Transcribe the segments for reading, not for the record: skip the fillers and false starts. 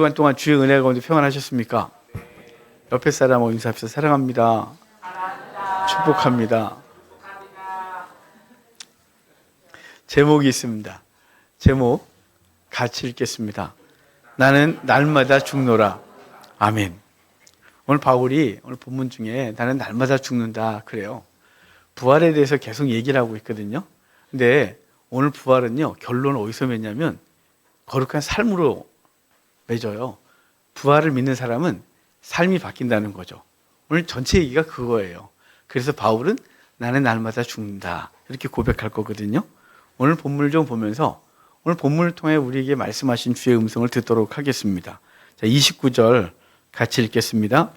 주간 동안 주의 은혜 가운데 평안하셨습니까? 옆에 사람하고 인사합시다. 사랑합니다. 축복합니다. 제목이 있습니다. 제목 같이 읽겠습니다. 나는 날마다 죽노라. 아멘. 오늘 바울이 오늘 본문 중에 나는 날마다 죽는다 그래요. 부활에 대해서 계속 얘기를 하고 있거든요. 근데 오늘 부활은요, 결론은 어디서 맺냐면 거룩한 삶으로 맺어요. 부활을 믿는 사람은 삶이 바뀐다는 거죠. 오늘 전체 얘기가 그거예요. 그래서 바울은 나는 날마다 죽는다 이렇게 고백할 거거든요. 오늘 본문을 좀 보면서 오늘 본문을 통해 우리에게 말씀하신 주의 음성을 듣도록 하겠습니다. 자, 29절 같이 읽겠습니다.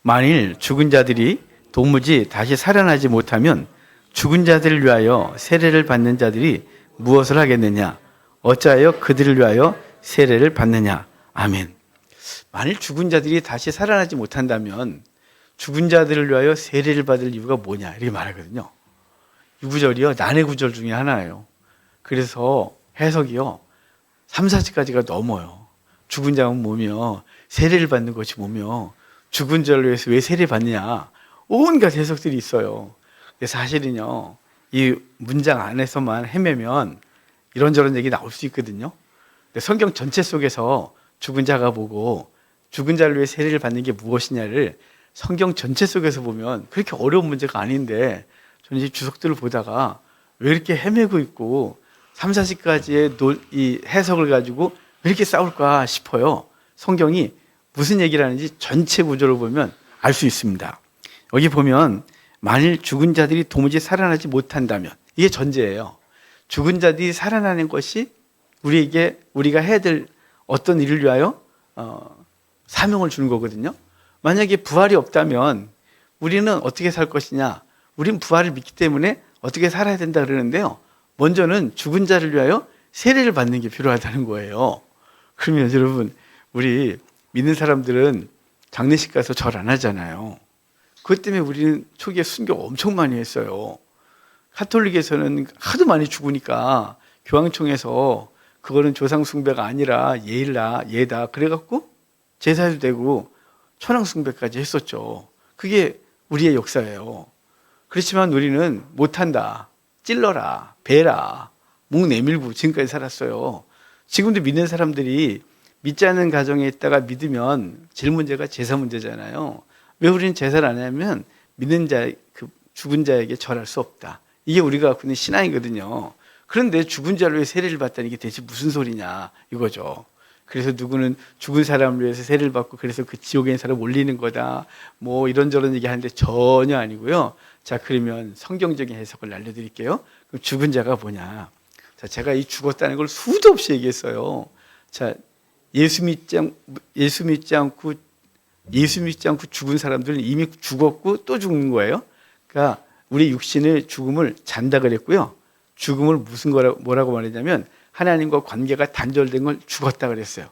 만일 죽은 자들이 도무지 다시 살아나지 못하면 죽은 자들을 위하여 세례를 받는 자들이 무엇을 하겠느냐? 어찌하여 그들을 위하여 세례를 받느냐? 아멘. 만일 죽은 자들이 다시 살아나지 못한다면 죽은 자들을 위하여 세례를 받을 이유가 뭐냐? 이렇게 말하거든요. 이 구절이요, 난해 구절 중에 하나예요. 그래서 해석이요, 3, 4지까지가 넘어요. 죽은 자는 뭐며 세례를 받는 것이 뭐며 죽은 자를 위해서 왜 세례 받느냐? 온갖 해석들이 있어요. 사실은요, 이 문장 안에서만 헤매면 이런저런 얘기 나올 수 있거든요. 근데 성경 전체 속에서 죽은 자가 보고 죽은 자를 위해 세례를 받는 게 무엇이냐를 성경 전체 속에서 보면 그렇게 어려운 문제가 아닌데 저는 이 주석들을 보다가 왜 이렇게 헤매고 있고 3, 4시까지의 이 해석을 가지고 왜 이렇게 싸울까 싶어요. 성경이 무슨 얘기를 하는지 전체 구조를 보면 알 수 있습니다. 여기 보면 만일 죽은 자들이 도무지 살아나지 못한다면, 이게 전제예요. 죽은 자들이 살아나는 것이 우리가 해야 될 어떤 일을 위하여 사명을 주는 거거든요. 만약에 부활이 없다면 우리는 어떻게 살 것이냐? 우린 부활을 믿기 때문에 어떻게 살아야 된다 그러는데요. 먼저는 죽은 자를 위하여 세례를 받는 게 필요하다는 거예요. 그러면 여러분, 우리 믿는 사람들은 장례식 가서 절 안 하잖아요. 그것 때문에 우리는 초기에 순교 엄청 많이 했어요. 가톨릭에서는 하도 많이 죽으니까 교황청에서 그거는 조상 숭배가 아니라 예다 그래갖고 제사도 되고 천황 숭배까지 했었죠. 그게 우리의 역사예요. 그렇지만 우리는 못한다, 찔러라, 베라, 목 내밀고 지금까지 살았어요. 지금도 믿는 사람들이 믿지 않는 가정에 있다가 믿으면 제일 문제가 제사 문제잖아요. 왜 우리는 제사를 안 하냐면 믿는 자, 죽은 자에게 절할 수 없다. 이게 우리가 갖고 있는 신앙이거든요. 그런데 죽은 자를 위해 세례를 받다는 게 대체 무슨 소리냐 이거죠. 그래서 누구는 죽은 사람을 위해서 세례를 받고 그래서 그 지옥에 있는 사람 올리는 거다, 뭐 이런저런 얘기 하는데 전혀 아니고요. 자, 그러면 성경적인 해석을 알려드릴게요. 그럼 죽은 자가 뭐냐? 자, 제가 이 죽었다는 걸 수도 없이 얘기했어요. 자, 예수 믿지 않고 죽은 사람들은 이미 죽었고 또 죽는 거예요. 그러니까 우리 육신의 죽음을 잔다 그랬고요. 죽음을 뭐라고 말했냐면 하나님과 관계가 단절된 걸 죽었다 그랬어요.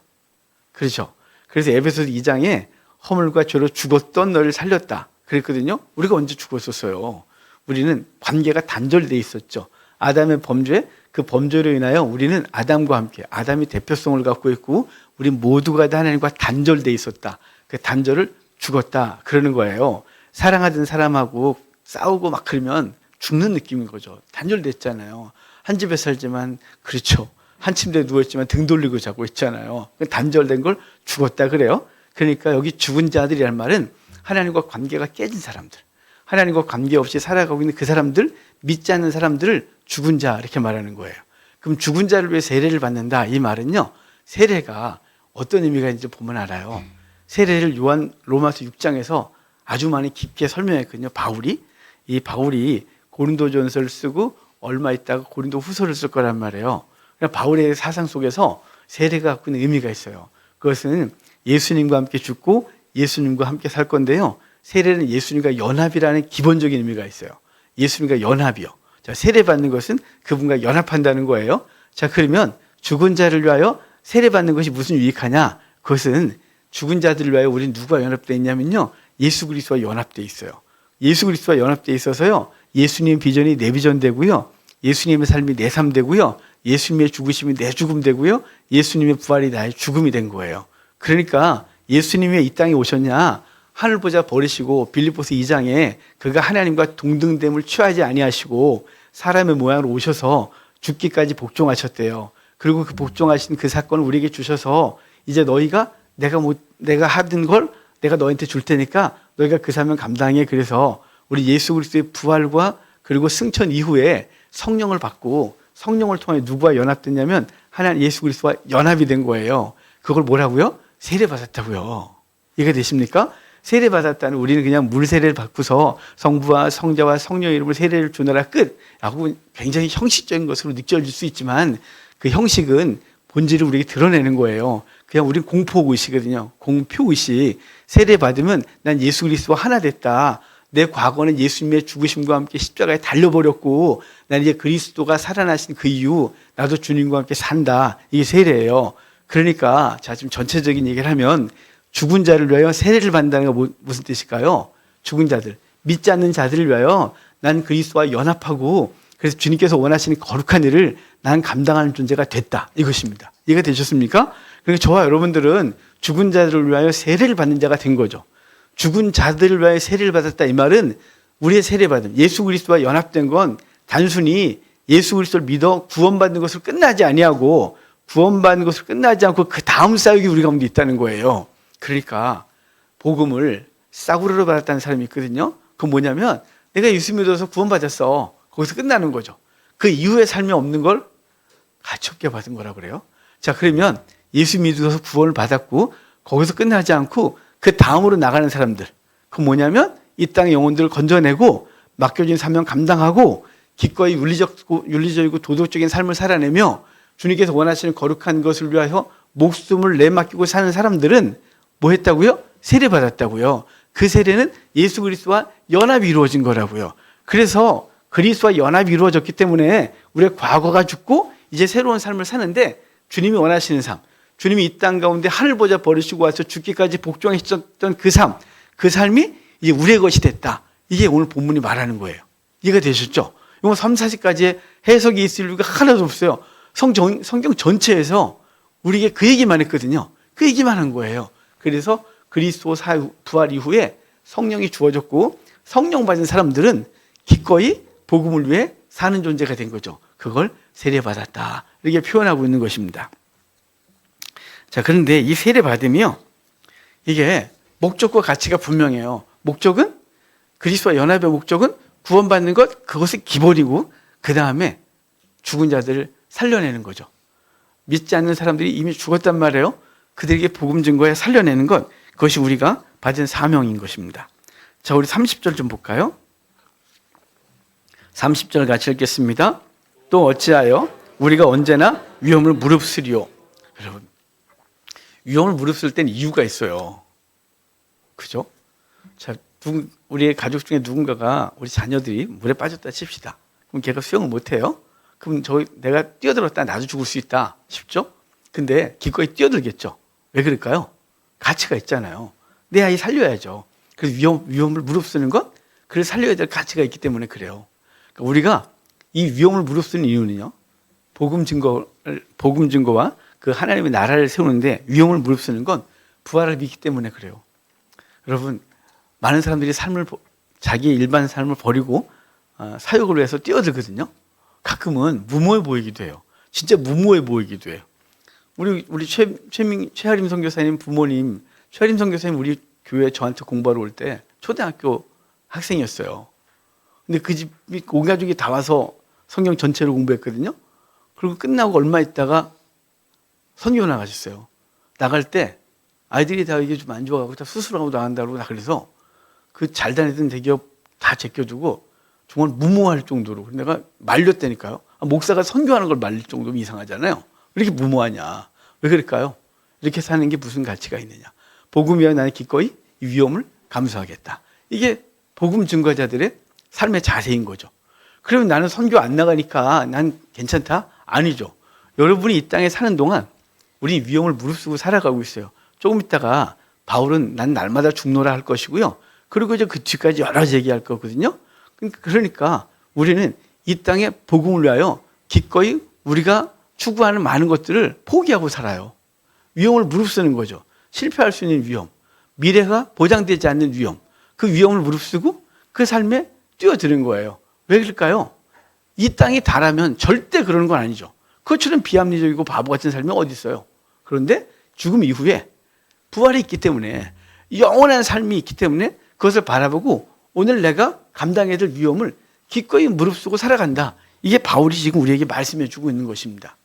그렇죠? 그래서 에베소서 2장에 허물과 죄로 죽었던 너를 살렸다 그랬거든요. 우리가 언제 죽었었어요? 우리는 관계가 단절돼 있었죠. 아담의 범죄, 그 범죄로 인하여 우리는 아담과 함께, 아담이 대표성을 갖고 있고 우리 모두가 다 하나님과 단절돼 있었다. 그 단절을 죽었다 그러는 거예요. 사랑하던 사람하고 싸우고 막 그러면 죽는 느낌인 거죠. 단절됐잖아요. 한 집에 살지만, 그렇죠, 한 침대에 누워있지만 등 돌리고 자고 있잖아요. 단절된 걸 죽었다 그래요. 그러니까 여기 죽은 자들이란 말은 하나님과 관계가 깨진 사람들, 하나님과 관계없이 살아가고 있는 그 사람들, 믿지 않는 사람들을 죽은 자 이렇게 말하는 거예요. 그럼 죽은 자를 위해 세례를 받는다 이 말은요, 세례가 어떤 의미가 있는지 보면 알아요. 세례를 로마서 6장에서 아주 많이 깊게 설명했거든요. 이 바울이 고린도전서를 쓰고 얼마 있다가 고린도 후서를 쓸 거란 말이에요. 바울의 사상 속에서 세례가 갖고 있는 의미가 있어요. 그것은 예수님과 함께 죽고 예수님과 함께 살 건데요. 세례는 예수님과 연합이라는 기본적인 의미가 있어요. 예수님과 연합이요. 자, 세례 받는 것은 그분과 연합한다는 거예요. 자, 그러면 죽은 자를 위하여 세례 받는 것이 무슨 유익하냐? 그것은 죽은 자들을 위하여 우리는 누가 연합되어 있냐면요, 예수 그리스도와 연합되어 있어요. 예수 그리스도와 연합되어 있어서요, 예수님의 비전이 내 비전 되고요, 예수님의 삶이 내 삶 되고요, 예수님의 죽으심이 내 죽음 되고요, 예수님의 부활이 나의 죽음이 된 거예요. 그러니까 예수님이 왜 이 땅에 오셨냐? 하늘 보자 버리시고 빌립보서 2장에 그가 하나님과 동등됨을 취하지 아니하시고 사람의 모양으로 오셔서 죽기까지 복종하셨대요. 그리고 그 복종하신 그 사건을 우리에게 주셔서 이제 너희가 내가 하던 걸 내가 너희한테 줄 테니까 너희가 그 사명 감당해. 그래서 우리 예수 그리스도의 부활과 그리고 승천 이후에 성령을 받고 성령을 통해 누구와 연합됐냐면 하나님 예수 그리스도와 연합이 된 거예요. 그걸 뭐라고요? 세례 받았다고요. 이해가 되십니까? 세례 받았다는 우리는 그냥 물 세례를 받고서 성부와 성자와 성령 이름으로 세례를 주느라 끝라고 굉장히 형식적인 것으로 느껴질 수 있지만 그 형식은 본질을 우리에게 드러내는 거예요. 그냥 우리는 공포의식이거든요. 공표의식. 세례 받으면 난 예수 그리스도와 하나 됐다. 내 과거는 예수님의 죽으심과 함께 십자가에 달려버렸고 난 이제 그리스도가 살아나신 그 이후 나도 주님과 함께 산다. 이게 세례예요. 그러니까 자 지금 전체적인 얘기를 하면 죽은 자를 위하여 세례를 받는다는 게 무슨 뜻일까요? 죽은 자들, 믿지 않는 자들을 위하여 난 그리스도와 연합하고 그래서 주님께서 원하시는 거룩한 일을 난 감당하는 존재가 됐다. 이것입니다. 이해가 되셨습니까? 그러니까 저와 여러분들은 죽은 자들을 위하여 세례를 받는 자가 된 거죠. 죽은 자들을 위하여 세례를 받았다 이 말은 우리의 세례받음, 예수 그리스도와 연합된 건 단순히 예수 그리스도를 믿어 구원받는 것으로 끝나지 아니하고 구원받는 것으로 끝나지 않고 그 다음 사역이 우리 가운데 있다는 거예요. 그러니까 복음을 싸구려로 받았다는 사람이 있거든요. 그건 뭐냐면 내가 예수 믿어서 구원받았어. 거기서 끝나는 거죠. 그 이후의 삶이 없는 걸 가축게 받은 거라고 그래요. 자, 그러면 예수 믿어서 구원을 받았고 거기서 끝나지 않고 그 다음으로 나가는 사람들. 그건 뭐냐면 이 땅의 영혼들을 건져내고 맡겨진 사명 감당하고 기꺼이 윤리적이고 도덕적인 삶을 살아내며 주님께서 원하시는 거룩한 것을 위하여 목숨을 내맡기고 사는 사람들은 뭐 했다고요? 세례 받았다고요. 그 세례는 예수 그리스도와 연합이 이루어진 거라고요. 그래서 그리스도와 연합이 이루어졌기 때문에 우리의 과거가 죽고 이제 새로운 삶을 사는데 주님이 원하시는 삶, 주님이 이 땅 가운데 하늘 보자 버리시고 와서 죽기까지 복종하셨던 그 삶, 그 삶이 이제 우리의 것이 됐다. 이게 오늘 본문이 말하는 거예요. 이해가 되셨죠? 이거 3, 4시까지의 해석이 있을 이유가 하나도 없어요. 성경 전체에서 우리에게 그 얘기만 했거든요. 그 얘기만 한 거예요. 그래서 그리스도 부활 이후에 성령이 주어졌고 성령 받은 사람들은 기꺼이 복음을 위해 사는 존재가 된 거죠. 그걸 세례받았다. 이렇게 표현하고 있는 것입니다. 자, 그런데 이 세례받으며 이게 목적과 가치가 분명해요. 목적은 그리스도와 연합의 목적은 구원받는 것, 그것이 기본이고 그 다음에 죽은 자들을 살려내는 거죠. 믿지 않는 사람들이 이미 죽었단 말이에요. 그들에게 복음 증거에 살려내는 것, 그것이 우리가 받은 사명인 것입니다. 자, 우리 30절 좀 볼까요? 30절 같이 읽겠습니다. 또 어찌하여 우리가 언제나 위험을 무릅쓰리요. 여러분, 위험을 무릅쓸 때는 이유가 있어요. 그죠? 자, 우리의 가족 중에 누군가가 우리 자녀들이 물에 빠졌다 칩시다. 그럼 걔가 수영을 못해요? 그럼 내가 뛰어들었다 나도 죽을 수 있다 싶죠? 근데 기꺼이 뛰어들겠죠. 왜 그럴까요? 가치가 있잖아요. 내 아이 살려야죠. 그래서 위험을 무릅쓰는 것, 그래서 살려야 될 가치가 있기 때문에 그래요. 그러니까 우리가 이 위험을 무릅쓰는 이유는요, 복음 증거와 그 하나님의 나라를 세우는데 위험을 무릅쓰는 건 부활을 믿기 때문에 그래요. 여러분, 많은 사람들이 자기의 일반 삶을 버리고 사역을 위해서 뛰어들거든요. 가끔은 무모해 보이기도 해요. 진짜 무모해 보이기도 해요. 우리 최하림 선교사님 부모님, 최하림 선교사님 우리 교회 저한테 공부하러 올 때 초등학교 학생이었어요. 근데 그 집이 온 가족이 다 와서 성경 전체를 공부했거든요. 그리고 끝나고 얼마 있다가 선교 나가셨어요. 나갈 때 아이들이 다 이게 좀 안 좋아가고 다 수술하고 나간다고 그래서 그 잘 다니던 대기업 다 제껴두고 정말 무모할 정도로 내가 말렸다니까요. 목사가 선교하는 걸 말릴 정도면 이상하잖아요. 왜 이렇게 무모하냐? 왜 그럴까요? 이렇게 사는 게 무슨 가치가 있느냐? 복음이야 나는 기꺼이 이 위험을 감수하겠다. 이게 복음 증거자들의 삶의 자세인 거죠. 그러면 나는 선교 안 나가니까 난 괜찮다? 아니죠. 여러분이 이 땅에 사는 동안 우리 위험을 무릅쓰고 살아가고 있어요. 조금 있다가 바울은 난 날마다 죽노라 할 것이고요. 그리고 이제 그 뒤까지 여러 가지 얘기할 거거든요. 그러니까 우리는 이 땅에 복음을 위하여 기꺼이 우리가 추구하는 많은 것들을 포기하고 살아요. 위험을 무릅쓰는 거죠. 실패할 수 있는 위험, 미래가 보장되지 않는 위험, 그 위험을 무릅쓰고 그 삶에 뛰어드는 거예요. 왜 그럴까요? 이 땅이 다라면 절대 그러는 건 아니죠. 그것처럼 비합리적이고 바보 같은 삶이 어디 있어요? 그런데 죽음 이후에 부활이 있기 때문에, 영원한 삶이 있기 때문에 그것을 바라보고 오늘 내가 감당해야 될 위험을 기꺼이 무릅쓰고 살아간다. 이게 바울이 지금 우리에게 말씀해 주고 있는 것입니다.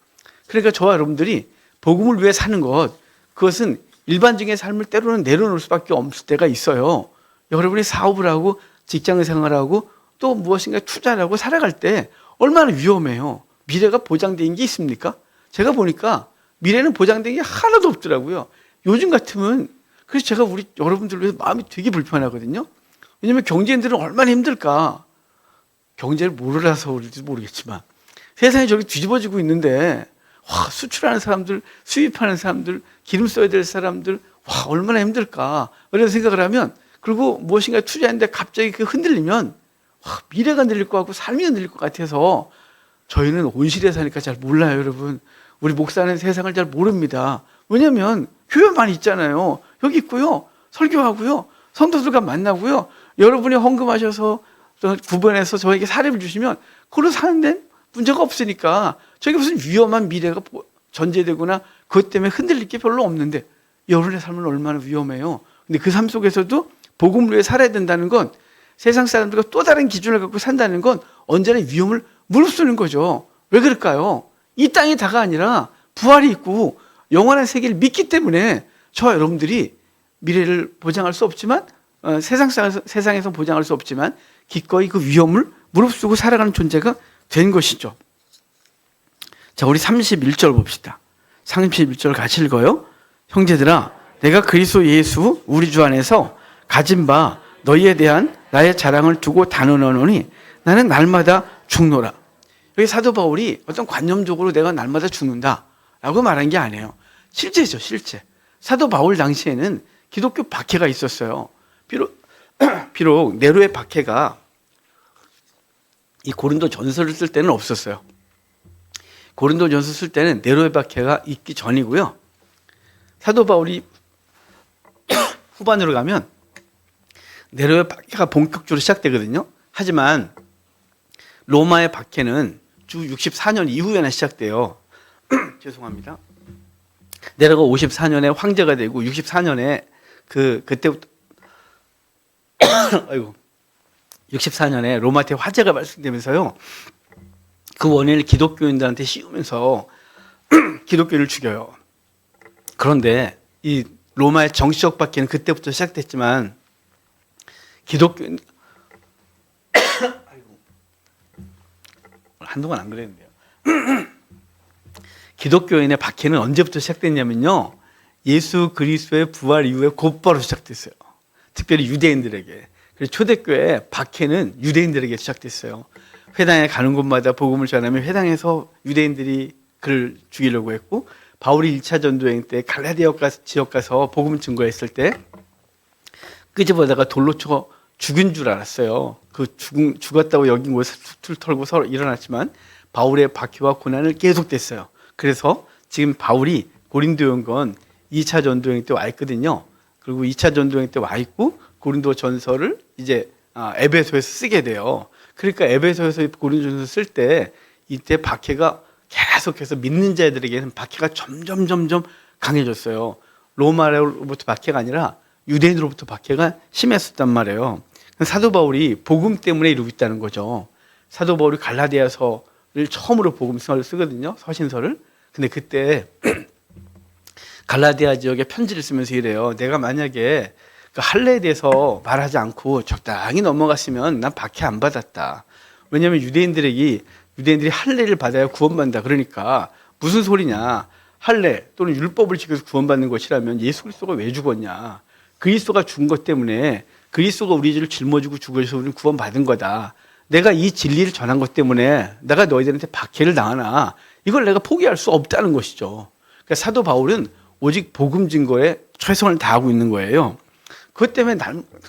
그러니까 저와 여러분들이 복음을 위해 사는 것, 그것은 일반적인 삶을 때로는 내려놓을 수밖에 없을 때가 있어요. 여러분이 사업을 하고 직장 생활하고 또 무엇인가 투자를 하고 살아갈 때 얼마나 위험해요. 미래가 보장된 게 있습니까? 제가 보니까 미래는 보장된 게 하나도 없더라고요. 요즘 같으면, 그래서 제가 우리 여러분들 위해서 마음이 되게 불편하거든요. 왜냐하면 경제인들은 얼마나 힘들까. 경제를 몰라서 그런지 모르겠지만 세상이 저렇게 뒤집어지고 있는데, 와, 수출하는 사람들, 수입하는 사람들, 기름 써야 될 사람들, 와, 얼마나 힘들까. 이런 생각을 하면, 그리고 무엇인가 투자했는데 갑자기 그 흔들리면, 와, 미래가 흔들릴 것 같고 삶이 흔들릴 것 같아서 저희는 온실에 사니까 잘 몰라요, 여러분. 우리 목사는 세상을 잘 모릅니다. 왜냐하면 교회만 있잖아요. 여기 있고요. 설교하고요. 성도들과 만나고요. 여러분이 헌금하셔서 구번에서 저에게 사례를 주시면 그걸로 사는 데는 문제가 없으니까 저게 무슨 위험한 미래가 전제되거나 그것 때문에 흔들릴 게 별로 없는데, 여러분의 삶은 얼마나 위험해요. 근데 그 삶 속에서도 복음을 위해 살아야 된다는 건, 세상 사람들과 또 다른 기준을 갖고 산다는 건 언제나 위험을 무릅쓰는 거죠. 왜 그럴까요? 이 땅이 다가 아니라 부활이 있고 영원한 세계를 믿기 때문에 저와 여러분들이 미래를 보장할 수 없지만, 세상에서 보장할 수 없지만 기꺼이 그 위험을 무릅쓰고 살아가는 존재가 된 것이죠. 자, 우리 31절 봅시다. 31절 같이 읽어요. 형제들아, 내가 그리스도 예수 우리 주 안에서 가진 바 너희에 대한 나의 자랑을 두고 단언하노니 나는 날마다 죽노라. 여기 사도 바울이 어떤 관념적으로 내가 날마다 죽는다라고 말한 게 아니에요. 실제죠, 실제. 사도 바울 당시에는 기독교 박해가 있었어요. 비록 네로의 박해가 이 고린도 전서를 쓸 때는 없었어요. 고린도 전서 쓸 때는 네로의 박해가 있기 전이고요. 사도 바울이 후반으로 가면 네로의 박해가 본격적으로 시작되거든요. 하지만 로마의 박해는 주 64년 이후에나 시작돼요. 죄송합니다. 네로가 54년에 황제가 되고 64년에 그때부터 아이고 64년에 로마한테 화재가 발생되면서요. 그 원인을 기독교인들한테 씌우면서 기독교인을 죽여요. 그런데 이 로마의 정치적 박해는 그때부터 시작됐지만 기독교인 한동안 안 그랬는데요. 기독교인의 박해는 언제부터 시작됐냐면요. 예수 그리스도의 부활 이후에 곧바로 시작됐어요. 특별히 유대인들에게. 그래서 초대교회 박해는 유대인들에게 시작됐어요. 회당에 가는 곳마다 복음을 전하면 회당에서 유대인들이 그를 죽이려고 했고, 바울이 1차 전도여행 때 갈라디아 지역 가서 복음을 증거했을 때 끄집어다가 돌로 쳐 죽인 줄 알았어요. 그 죽었다고 여긴 곳에서 툭툭 털고 서로 일어났지만 바울의 박해와 고난을 계속됐어요. 그래서 지금 바울이 고린도 온 건 2차 전도여행 때 와 있거든요. 그리고 2차 전도여행 때 와 있고 고린도 전서를 이제 에베소에서 쓰게 돼요. 그러니까 에베소에서 고린도 전서 쓸 때 이때 박해가 계속해서 믿는 자들에게는 박해가 점점 강해졌어요. 로마로부터 박해가 아니라 유대인으로부터 박해가 심했었단 말이에요. 사도 바울이 복음 때문에 이루고 있다는 거죠. 사도 바울이 갈라디아서를 처음으로 복음서를 쓰거든요. 서신서를. 근데 그때 갈라디아 지역에 편지를 쓰면서 이래요. 내가 만약에 그 할례에 대해서 말하지 않고 적당히 넘어갔으면 난 박해 안 받았다. 왜냐하면 유대인들이 할례를 받아야 구원받는다. 그러니까 무슨 소리냐. 할례 또는 율법을 지켜서 구원받는 것이라면 예수 그리스도가 왜 죽었냐. 그리스도가 죽은 것 때문에 그리스도가 우리 죄를 짊어지고 죽어서 우리는 구원받은 거다. 내가 이 진리를 전한 것 때문에 내가 너희들한테 박해를 당하나 이걸 내가 포기할 수 없다는 것이죠. 그러니까 사도 바울은 오직 복음 증거에 최선을 다하고 있는 거예요. 그것 때문에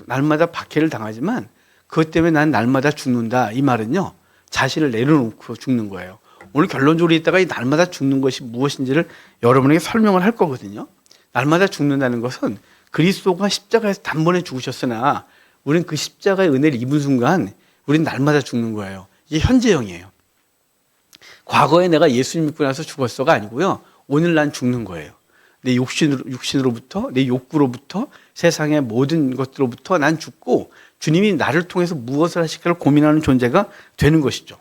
날마다 박해를 당하지만 그것 때문에 난 날마다 죽는다. 이 말은요. 자신을 내려놓고 죽는 거예요. 오늘 결론적으로 있다가 이 날마다 죽는 것이 무엇인지를 여러분에게 설명을 할 거거든요. 날마다 죽는다는 것은 그리스도가 십자가에서 단번에 죽으셨으나 우리는 그 십자가의 은혜를 입은 순간 우리는 날마다 죽는 거예요. 이게 현재형이에요. 과거에 내가 예수님 믿고 나서 죽었어가 아니고요. 오늘 난 죽는 거예요. 내 육신으로부터, 내 욕구로부터, 세상의 모든 것들로부터 난 죽고 주님이 나를 통해서 무엇을 하실까를 고민하는 존재가 되는 것이죠.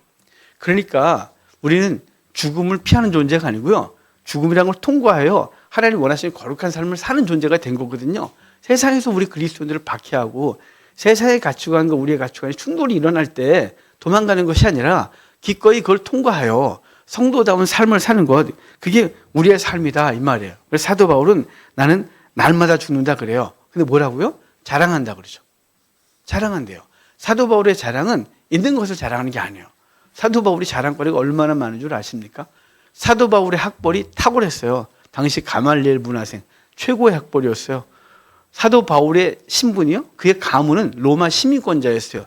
그러니까 우리는 죽음을 피하는 존재가 아니고요. 죽음이라는 걸 통과하여 하나님 원하시는 거룩한 삶을 사는 존재가 된 거거든요. 세상에서 우리 그리스도인들을 박해하고 세상의 가치관과 우리의 가치관이 충돌이 일어날 때 도망가는 것이 아니라 기꺼이 그걸 통과하여 성도다운 삶을 사는 것, 그게 우리의 삶이다 이 말이에요. 그래서 사도 바울은 나는 날마다 죽는다 그래요. 근데 뭐라고요? 자랑한다 그러죠. 자랑한대요. 사도 바울의 자랑은 있는 것을 자랑하는 게 아니에요. 사도 바울이 자랑거리가 얼마나 많은 줄 아십니까? 사도 바울의 학벌이 탁월했어요. 당시 가말리엘 문화생 최고의 학벌이었어요. 사도 바울의 신분이요? 그의 가문은 로마 시민권자였어요.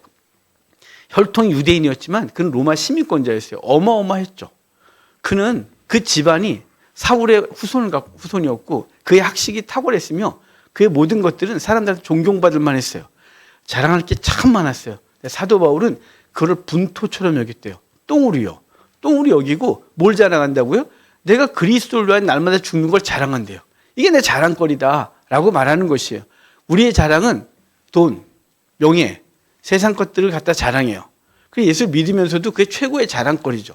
혈통이 유대인이었지만 그는 로마 시민권자였어요. 어마어마했죠. 그는 그 집안이 사울의 후손이었고 그의 학식이 탁월했으며 그의 모든 것들은 사람들한테 존경받을 만했어요. 자랑할 게 참 많았어요. 사도 바울은 그를 분토처럼 여겼대요. 똥우리요. 똥우리 여기고 뭘 자랑한다고요? 내가 그리스도를 위한 날마다 죽는 걸 자랑한대요. 이게 내 자랑거리다 라고 말하는 것이에요. 우리의 자랑은 돈, 명예, 세상 것들을 갖다 자랑해요. 그래서 예수 믿으면서도 그게 최고의 자랑거리죠.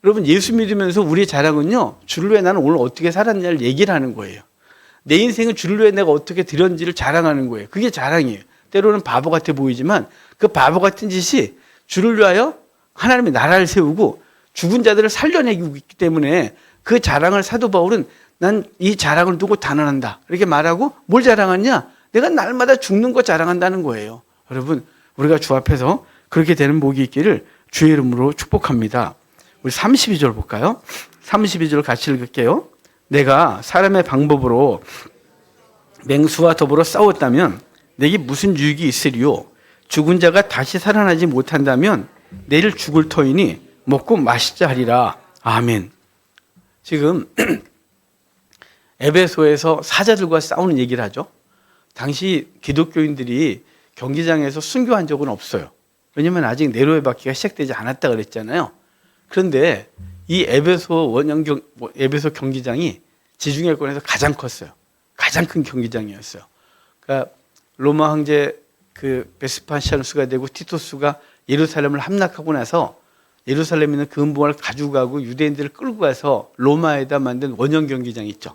여러분 예수 믿으면서 우리의 자랑은요. 주를 위해 나는 오늘 어떻게 살았냐를 얘기를 하는 거예요. 내 인생은 주를 위해 내가 어떻게 드렸는지를 자랑하는 거예요. 그게 자랑이에요. 때로는 바보 같아 보이지만 그 바보 같은 짓이 주를 위하여 하나님의 나라를 세우고 죽은 자들을 살려내기 있기 때문에 그 자랑을 사도 바울은 난 이 자랑을 두고 단언한다. 이렇게 말하고 뭘 자랑하냐? 내가 날마다 죽는 거 자랑한다는 거예요. 여러분 우리가 주 앞에서 그렇게 되는 복이 있기를 주의 이름으로 축복합니다. 우리 32절 볼까요? 32절 같이 읽을게요. 내가 사람의 방법으로 맹수와 더불어 싸웠다면 내게 무슨 유익이 있으리요? 죽은 자가 다시 살아나지 못한다면 내일 죽을 터이니 먹고 마시자 하리라. 아멘. 지금 에베소에서 사자들과 싸우는 얘기를 하죠. 당시 기독교인들이 경기장에서 순교한 적은 없어요. 왜냐하면 아직 네로의 바퀴가 시작되지 않았다 그랬잖아요. 그런데 이 에베소 경기장이 지중해권에서 가장 컸어요. 가장 큰 경기장이었어요. 그러니까 로마 황제 그 베스파시아누스가 되고 티토스가 예루살렘을 함락하고 나서 예루살렘에 있는 그 은봉을 가지고 가고 유대인들을 끌고 가서 로마에다 만든 원형 경기장 있죠.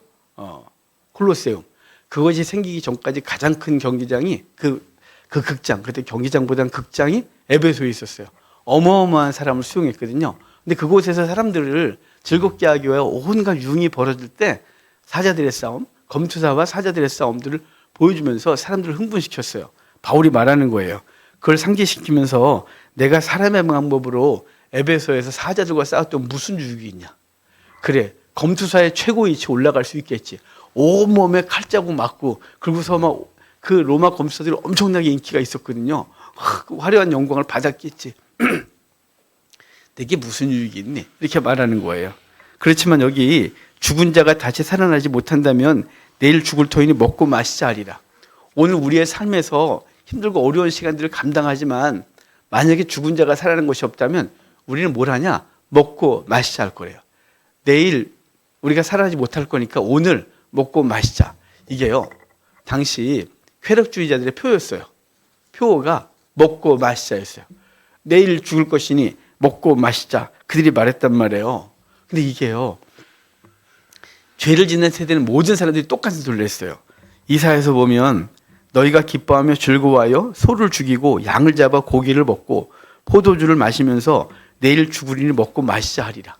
콜로세움. 그것이 생기기 전까지 가장 큰 경기장이 그 극장, 그때 경기장보다는 극장이 에베소에 있었어요. 어마어마한 사람을 수용했거든요. 근데 그곳에서 사람들을 즐겁게 하기 위해 온갖 유흥이 벌어질 때 사자들의 싸움, 검투사와 사자들의 싸움들을 보여주면서 사람들을 흥분시켰어요. 바울이 말하는 거예요. 그걸 상기시키면서 내가 사람의 방법으로 에베소에서 사자들과 싸웠던 무슨 유익이 있냐. 그래, 검투사의 최고 위치에 올라갈 수 있겠지. 온몸에 칼자국 맞고 그러고서 막 그 로마 검투사들이 엄청나게 인기가 있었거든요. 그 화려한 영광을 받았겠지. 내게 무슨 유익이 있니? 이렇게 말하는 거예요. 그렇지만 여기 죽은 자가 다시 살아나지 못한다면 내일 죽을 터이니 먹고 마시자 하리라. 오늘 우리의 삶에서 힘들고 어려운 시간들을 감당하지만 만약에 죽은 자가 살아나는 것이 없다면 우리는 뭘 하냐? 먹고 마시자 할 거래요. 내일 우리가 살아나지 못할 거니까 오늘 먹고 마시자. 이게요. 당시 쾌락주의자들의 표였어요. 표어가 먹고 마시자였어요. 내일 죽을 것이니 먹고 마시자. 그들이 말했단 말이에요. 근데 이게요. 죄를 짓는 세대는 모든 사람들이 똑같은 소리를 했어요. 이사야서 보면 너희가 기뻐하며 즐거워하여 소를 죽이고 양을 잡아 고기를 먹고 포도주를 마시면서 내일 죽으리니 먹고 마시자 하리라.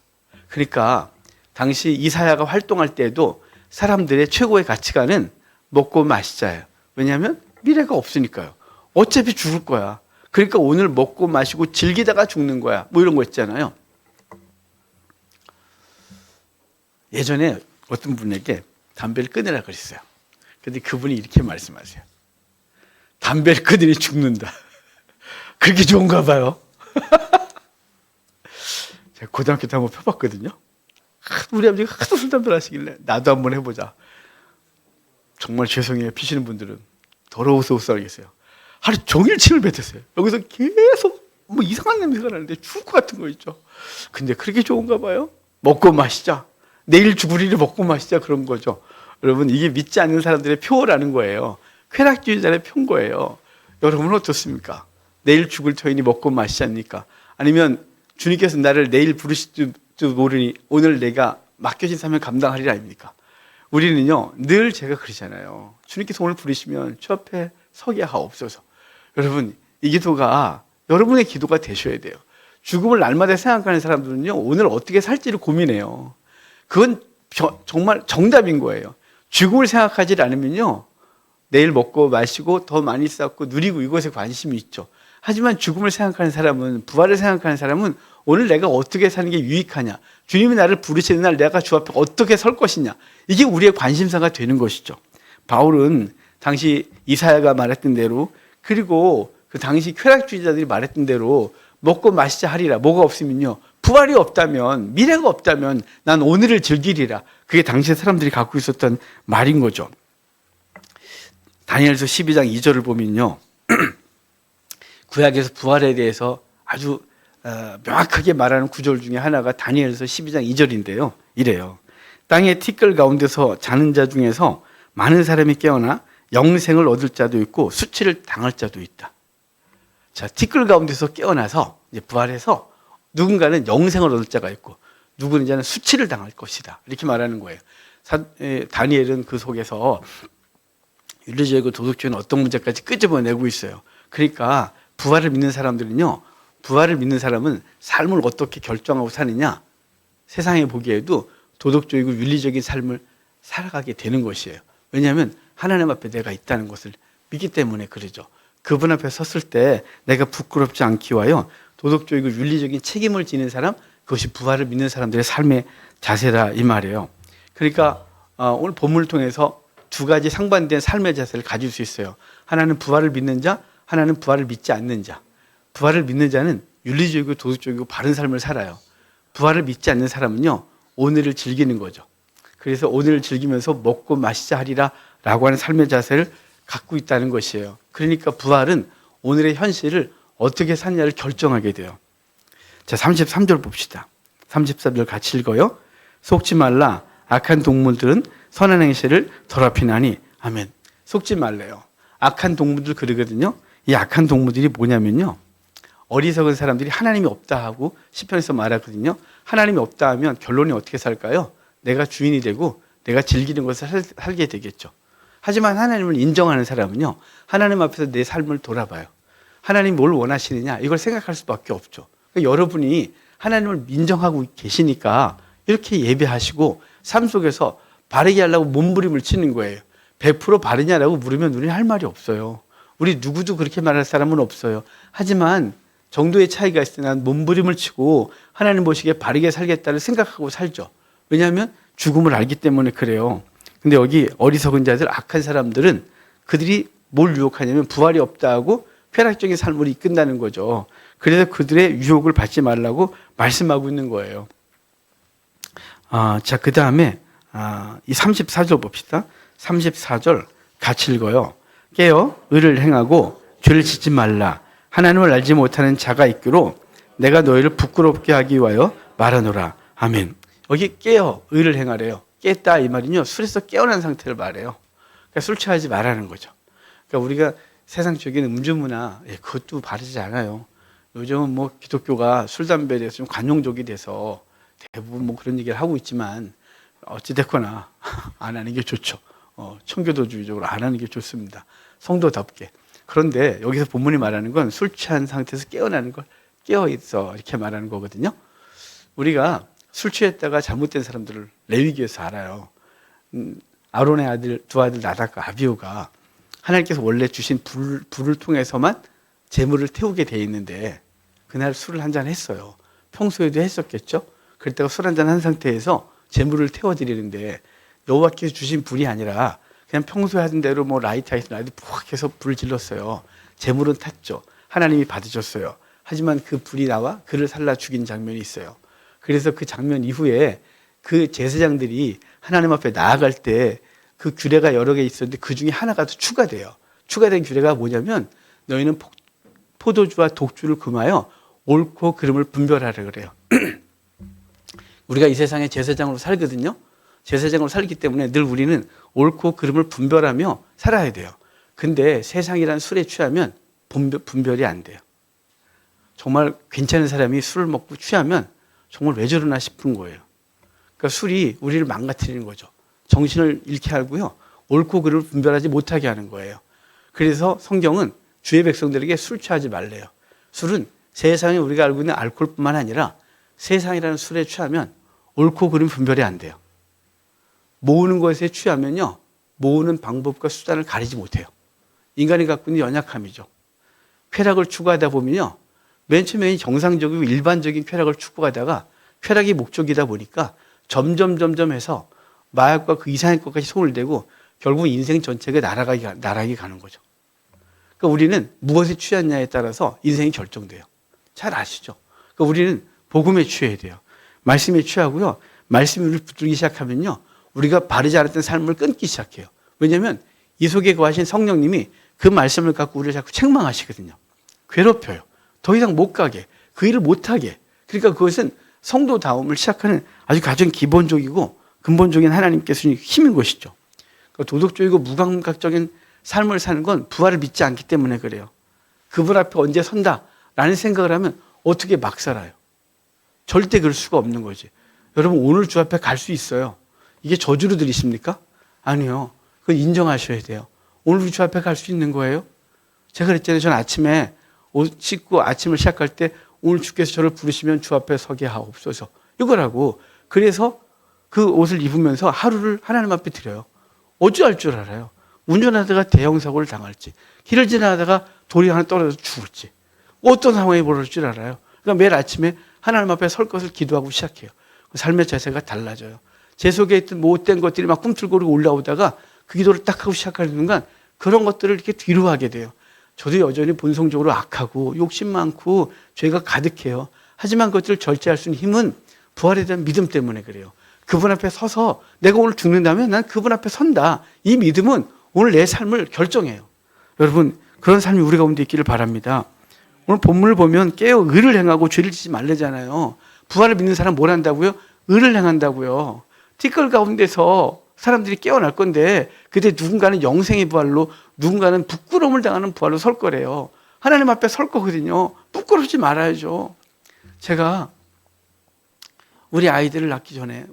그러니까 당시 이사야가 활동할 때에도 사람들의 최고의 가치관은 먹고 마시자예요. 왜냐하면 미래가 없으니까요. 어차피 죽을 거야. 그러니까 오늘 먹고 마시고 즐기다가 죽는 거야. 뭐 이런 거 있잖아요. 예전에 어떤 분에게 담배를 끊으라 그랬어요. 그런데 그분이 이렇게 말씀하세요. 담배를 끊으니 죽는다. 그렇게 좋은가 봐요. 제가 고등학교 때 한번 펴봤거든요. 우리 아버지가 하도 술 담배를 하시길래 나도 한번 해보자. 정말 죄송해요. 피시는 분들은 더러워서 못 살겠어요. 하루 종일 침을 뱉었어요. 여기서 계속 뭐 이상한 냄새가 나는데 죽을 것 같은 거 있죠. 근데 그렇게 좋은가 봐요. 먹고 마시자. 내일 죽으리를 먹고 마시자, 그런 거죠. 여러분, 이게 믿지 않는 사람들의 표라는 거예요. 쾌락주의자의 표인 거예요. 여러분은 어떻습니까? 내일 죽을 터이니 먹고 마시자입니까? 아니면 주님께서 나를 내일 부르실지도 모르니 오늘 내가 맡겨진 사명을 감당하리라 아닙니까? 우리는요, 늘 제가 그러잖아요. 주님께서 오늘 부르시면 주 앞에 서게 하옵소서. 여러분, 이 기도가 여러분의 기도가 되셔야 돼요. 죽음을 날마다 생각하는 사람들은요, 오늘 어떻게 살지를 고민해요. 그건 정말 정답인 거예요. 죽음을 생각하지 않으면요, 내일 먹고 마시고 더 많이 쌓고 누리고 이것에 관심이 있죠. 하지만 죽음을 생각하는 사람은, 부활을 생각하는 사람은 오늘 내가 어떻게 사는 게 유익하냐, 주님이 나를 부르시는 날 내가 주 앞에 어떻게 설 것이냐, 이게 우리의 관심사가 되는 것이죠. 바울은 당시 이사야가 말했던 대로, 그리고 그 당시 쾌락주의자들이 말했던 대로 먹고 마시자 하리라. 뭐가 없으면요, 부활이 없다면, 미래가 없다면 난 오늘을 즐기리라. 그게 당시 사람들이 갖고 있었던 말인 거죠. 다니엘서 12장 2절을 보면요, 구약에서 부활에 대해서 아주 명확하게 말하는 구절 중에 하나가 다니엘서 12장 2절인데요. 이래요. 땅의 티끌 가운데서 자는 자 중에서 많은 사람이 깨어나 영생을 얻을 자도 있고 수치를 당할 자도 있다. 자, 티끌 가운데서 깨어나서 이제 부활해서 누군가는 영생을 얻을 자가 있고 누구는 이제는 수치를 당할 것이다. 이렇게 말하는 거예요. 다니엘은 그 속에서 윤리적이고 도덕적인 어떤 문제까지 끄집어내고 있어요. 그러니까 부활을 믿는 사람들은요, 부활을 믿는 사람은 삶을 어떻게 결정하고 사느냐, 세상에 보기에도 도덕적이고 윤리적인 삶을 살아가게 되는 것이에요. 왜냐하면 하나님 앞에 내가 있다는 것을 믿기 때문에 그러죠. 그분 앞에 섰을 때 내가 부끄럽지 않기 위하여 도덕적이고 윤리적인 책임을 지는 사람, 그것이 부활을 믿는 사람들의 삶의 자세다, 이 말이에요. 그러니까 오늘 본문을 통해서 두 가지 상반된 삶의 자세를 가질 수 있어요. 하나는 부활을 믿는 자, 하나는 부활을 믿지 않는 자. 부활을 믿는 자는 윤리적이고 도덕적이고 바른 삶을 살아요. 부활을 믿지 않는 사람은요, 오늘을 즐기는 거죠. 그래서 오늘을 즐기면서 먹고 마시자 하리라 라고 하는 삶의 자세를 갖고 있다는 것이에요. 그러니까 부활은 오늘의 현실을 어떻게 사느냐를 결정하게 돼요. 자, 33절 봅시다. 33절 같이 읽어요. 속지 말라. 악한 동물들은 선한 행실을 더럽히나니. 아멘. 속지 말래요. 악한 동물들 그러거든요. 이 악한 동물들이 뭐냐면요, 어리석은 사람들이 하나님이 없다 하고 시편에서 말하거든요. 하나님이 없다 하면 결론이 어떻게 살까요? 내가 주인이 되고 내가 즐기는 것을 살게 되겠죠. 하지만 하나님을 인정하는 사람은요, 하나님 앞에서 내 삶을 돌아봐요. 하나님 뭘 원하시느냐, 이걸 생각할 수밖에 없죠. 그러니까 여러분이 하나님을 인정하고 계시니까 이렇게 예배하시고 삶 속에서 바르게 하려고 몸부림을 치는 거예요. 100% 바르냐라고 물으면 우리는 할 말이 없어요. 우리 누구도 그렇게 말할 사람은 없어요. 하지만 정도의 차이가 있을 때 난 몸부림을 치고 하나님 보시기에 바르게 살겠다를 생각하고 살죠. 왜냐하면 죽음을 알기 때문에 그래요. 근데 여기 어리석은 자들, 악한 사람들은 그들이 뭘 유혹하냐면 부활이 없다 하고 쾌락적인 삶을 이끈다는 거죠. 그래서 그들의 유혹을 받지 말라고 말씀하고 있는 거예요. 자, 그 다음에 이 34절 봅시다. 34절 같이 읽어요. 깨어 의를 행하고 죄를 짓지 말라. 하나님을 알지 못하는 자가 있기로 내가 너희를 부끄럽게 하기 위하여 말하노라. 아멘. 여기 깨어 의를 행하래요. 깼다 이 말은요, 술에서 깨어난 상태를 말해요. 그러니까 술 취하지 말라는 거죠. 그러니까 우리가 세상적인 음주 문화, 그것도 바르지 않아요. 요즘은 뭐 기독교가 술 담배에 대해서 좀 관용적이 돼서 대부분 뭐 그런 얘기를 하고 있지만 어찌됐거나 안 하는 게 좋죠. 청교도주의적으로 안 하는 게 좋습니다. 성도답게. 그런데 여기서 본문이 말하는 건 술 취한 상태에서 깨어나는 걸 깨어있어 이렇게 말하는 거거든요. 우리가 술 취했다가 잘못된 사람들을 레위기에서 알아요. 아론의 아들, 두 아들 나답과 아비후가 하나님께서 원래 주신 불을 통해서만 재물을 태우게 돼 있는데 그날 술을 한잔 했어요. 평소에도 했었겠죠. 그랬다가 술 한잔 한 상태에서 재물을 태워드리는데 여호와께서 주신 불이 아니라 그냥 평소에 하던 대로 뭐 라이터에서 푹 해서 불을 질렀어요. 재물은 탔죠. 하나님이 받으셨어요. 하지만 그 불이 나와 그를 살라 죽인 장면이 있어요. 그래서 그 장면 이후에 그 제사장들이 하나님 앞에 나아갈 때 그 규례가 여러 개 있었는데 그 중에 하나가 더 추가돼요. 추가된 규례가 뭐냐면 너희는 포도주와 독주를 금하여 옳고 그름을 분별하라 그래요. 우리가 이 세상에 제사장으로 살거든요. 제사장으로 살기 때문에 늘 우리는 옳고 그름을 분별하며 살아야 돼요. 근데 세상이란 술에 취하면 분별이 안 돼요. 정말 괜찮은 사람이 술을 먹고 취하면 정말 왜 저러나 싶은 거예요. 그러니까 술이 우리를 망가뜨리는 거죠. 정신을 잃게 하고요. 옳고 그름을 분별하지 못하게 하는 거예요. 그래서 성경은 주의 백성들에게 술 취하지 말래요. 술은 세상에 우리가 알고 있는 알코올뿐만 아니라 세상이라는 술에 취하면 옳고 그름 분별이 안 돼요. 모으는 것에 취하면요. 모으는 방법과 수단을 가리지 못해요. 인간이 갖고 있는 연약함이죠. 쾌락을 추구하다 보면요. 맨 처음에 정상적이고 일반적인 쾌락을 추구하다가 쾌락이 목적이다 보니까 점점 해서 마약과 그 이상의 것까지 손을 대고 결국 인생 전체가 날아가게 가는 거죠. 그러니까 우리는 무엇에 취했냐에 따라서 인생이 결정돼요. 잘 아시죠? 그러니까 우리는 복음에 취해야 돼요. 말씀에 취하고요. 말씀이 우리를 붙들기 시작하면요. 우리가 바르지 않았던 삶을 끊기 시작해요. 왜냐하면 이 속에 거하신 성령님이 그 말씀을 갖고 우리를 자꾸 책망하시거든요. 괴롭혀요. 더 이상 못 가게, 그 일을 못 하게. 그러니까 그것은 성도다움을 시작하는 아주 가장 기본적이고 근본적인 하나님께서 주신 힘인 것이죠. 그러니까 도덕적이고 무감각적인 삶을 사는 건 부활을 믿지 않기 때문에 그래요. 그분 앞에 언제 선다라는 생각을 하면 어떻게 막 살아요? 절대 그럴 수가 없는 거지. 여러분 오늘 주 앞에 갈 수 있어요. 이게 저주로 들리십니까? 아니요. 그건 인정하셔야 돼요. 오늘 주 앞에 갈 수 있는 거예요. 제가 그랬잖아요. 저는 아침에 옷 씻고 아침을 시작할 때 오늘 주께서 저를 부르시면 주 앞에 서게 하옵소서. 이거라고. 그래서 그 옷을 입으면서 하루를 하나님 앞에 드려요. 어찌할 줄 알아요? 운전하다가 대형 사고를 당할지, 길을 지나다가 돌이 하나 떨어져서 죽을지, 어떤 상황이 벌어질 줄 알아요? 그러니까 매일 아침에 하나님 앞에 설 것을 기도하고 시작해요. 삶의 자세가 달라져요. 제 속에 있던 못된 것들이 막 꿈틀거리고 올라오다가 그 기도를 딱 하고 시작하는 순간 그런 것들을 이렇게 뒤로 하게 돼요. 저도 여전히 본성적으로 악하고 욕심 많고 죄가 가득해요. 하지만 그것들을 절제할 수 있는 힘은 부활에 대한 믿음 때문에 그래요. 그분 앞에 서서 내가 오늘 죽는다면 난 그분 앞에 선다. 이 믿음은 오늘 내 삶을 결정해요. 여러분 그런 삶이 우리 가운데 있기를 바랍니다. 오늘 본문을 보면 깨어 의를 행하고 죄를 짓지 말래잖아요. 부활을 믿는 사람 뭘 한다고요? 의를 행한다고요. 티끌 가운데서 사람들이 깨어날 건데 그때 누군가는 영생의 부활로 누군가는 부끄러움을 당하는 부활로 설 거래요. 하나님 앞에 설 거거든요. 부끄럽지 말아야죠. 제가 우리 아이들을 낳기 전에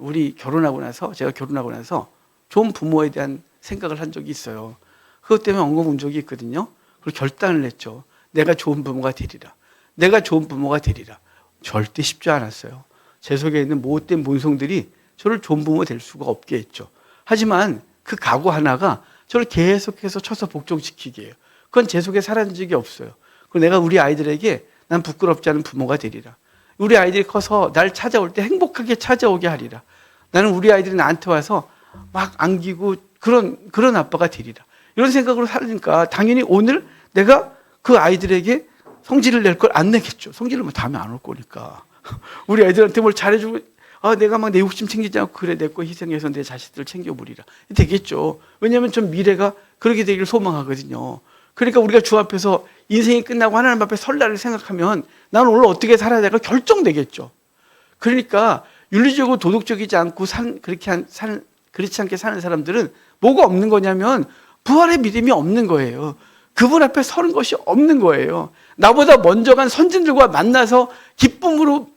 제가 결혼하고 나서 좋은 부모에 대한 생각을 한 적이 있어요. 그것 때문에 엉거운 적이 있거든요. 그리고 결단을 했죠. 내가 좋은 부모가 되리라. 내가 좋은 부모가 되리라. 절대 쉽지 않았어요. 제 속에 있는 못된 본성들이 저를 좋은 부모 될 수가 없게 했죠. 하지만 그 각오 하나가 저를 계속해서 쳐서 복종시키게 해요. 그건 제 속에 사라진 적이 없어요. 그리고 내가 우리 아이들에게 난 부끄럽지 않은 부모가 되리라. 우리 아이들이 커서 날 찾아올 때 행복하게 찾아오게 하리라. 나는 우리 아이들이 나한테 와서 막 안기고 그런 아빠가 되리라. 이런 생각으로 살으니까 당연히 오늘 내가 그 아이들에게 성질을 낼 걸 안 내겠죠. 성질을 뭐 다음에 안 올 거니까. 우리 아이들한테 뭘 잘해주고 내가 막 내 욕심 챙기지 않고 그래 내 거 희생해서 내 자식들을 챙겨보리라. 되겠죠. 왜냐하면 전 미래가 그렇게 되기를 소망하거든요. 그러니까 우리가 주 앞에서 인생이 끝나고 하나님 앞에 설 날을 생각하면 나는 오늘 어떻게 살아야 될까 결정되겠죠. 그러니까 윤리적이고 도덕적이지 않고 그렇지 않게 사는 사람들은 뭐가 없는 거냐면 부활의 믿음이 없는 거예요. 그분 앞에 서는 것이 없는 거예요. 나보다 먼저 간 선진들과 만나서 기쁨으로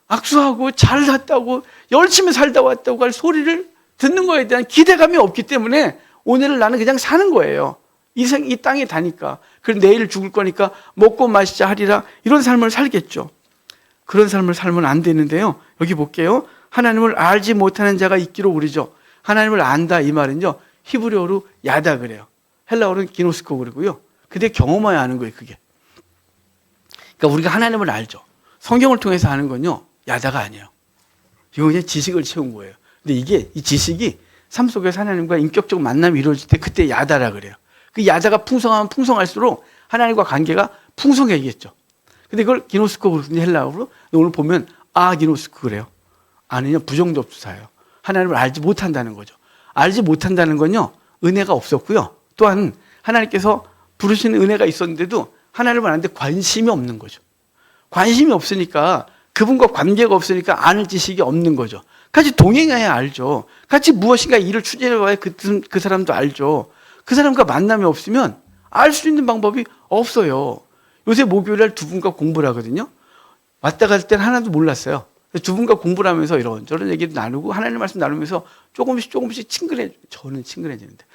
악수하고 잘 샀다고 열심히 살다 왔다고 할 소리를 듣는 거에 대한 기대감이 없기 때문에 오늘을 나는 그냥 사는 거예요. 이 땅에 다니까. 그리고 내일 죽을 거니까 먹고 마시자 하리라. 이런 삶을 살겠죠. 그런 삶을 살면 안 되는데요. 여기 볼게요. 하나님을 알지 못하는 자가 있기로 우리죠. 하나님을 안다 이 말은요. 히브리어로 야다 그래요. 헬라어로는 기노스코 그러고요. 근데 경험해야 하는 거예요, 그게. 그러니까 우리가 하나님을 알죠. 성경을 통해서 아는 건요. 야다가 아니에요. 이거 그냥 지식을 채운 거예요. 근데 이 지식이 삶 속에서 하나님과 인격적 만남이 이루어질 때 그때 야다라 그래요. 그 야다가 풍성하면 풍성할수록 하나님과 관계가 풍성해지겠죠. 근데 이걸 기노스코 그러거든요, 헬라어로. 오늘 보면 기노스코 그래요. 아니요, 부정접수사예요. 하나님을 알지 못한다는 거죠. 알지 못한다는 건요, 은혜가 없었고요. 또한 하나님께서 부르시는 은혜가 있었는데도 하나님을 아는데 관심이 없는 거죠. 관심이 없으니까, 그분과 관계가 없으니까 아는 지식이 없는 거죠. 같이 동행해야 알죠. 같이 무엇인가 일을 추진해봐야 그 사람도 알죠. 그 사람과 만남이 없으면 알 수 있는 방법이 없어요. 요새 목요일날 두 분과 공부를 하거든요. 왔다 갈 땐 하나도 몰랐어요. 두 분과 공부를 하면서 이런저런 얘기도 나누고 하나님 말씀 나누면서 조금씩 저는 친근해지는데.